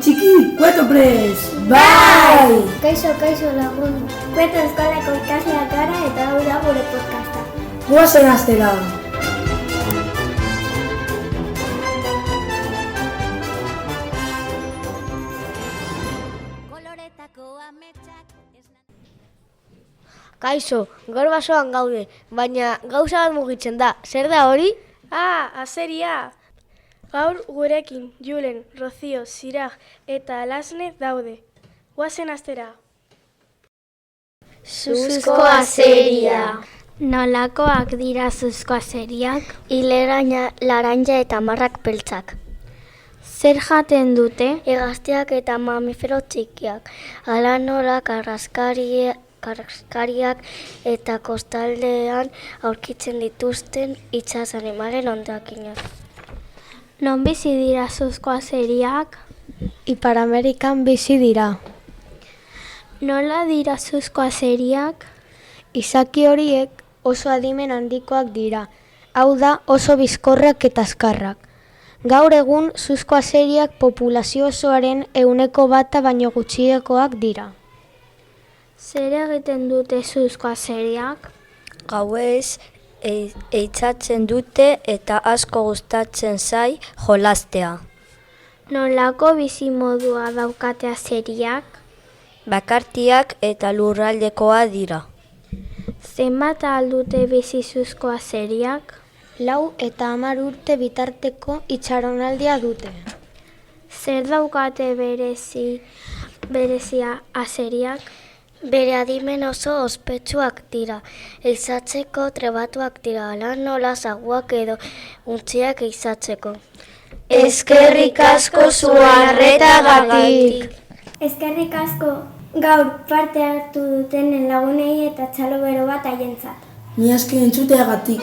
txiki, kueto prez! Bai! Kaixo lagun. Kueto eskolako ikasleak gara eta hau da gure podcasta. Goazen hastera! Kaixo, gaur basoan gaude, baina gauza bat mugitzen da. Zer da hori? Azeria! Gaur gurekin Julen, Rocío, Siraj eta Lasne daude. Goazen hastera. Suzko azeria. Nolakoak dira suzko azeriak? Ileraina, laranja eta marrak beltzak. Zer jaten dute? Hegaztiak eta mamifero txikiak. Hala nola karraskariak eta kostaldean aurkitzen dituzten itsas animalen hondakinak. Non bizi dira suzko azeriak? Ipar Amerikan bizi dira. Nola dira suzko azeriak? Izaki horiek oso adimen handikoak dira. Hau da oso bizkorrak eta azkarrak. Gaur egun suzko azeriak populazio osoaren 1% baino gutxiekoak dira. Zer egiten dute suzko azeriak? Gauez eitzatzen dute eta asko gustatzen zai jolastea. Nolako bizimodua daukate azeriak? Bakartiak eta lurraldekoa dira. Zenbat aldute bizi suzko azeriak? 4 eta 10 urte bitarteko itxaronaldia dute. Zer daukate berezia azeriak? Bere adimen oso ospetsuak dira. Ehizatzeko trebatuak dira, hala nola zaguak edo untziak ehizatzeko. Eskerrik asko zu arretagatik. Eskerrik asko gaur parte hartu duten lagunei eta txalo bero bat haientzat. Ni aski entzuteagatik.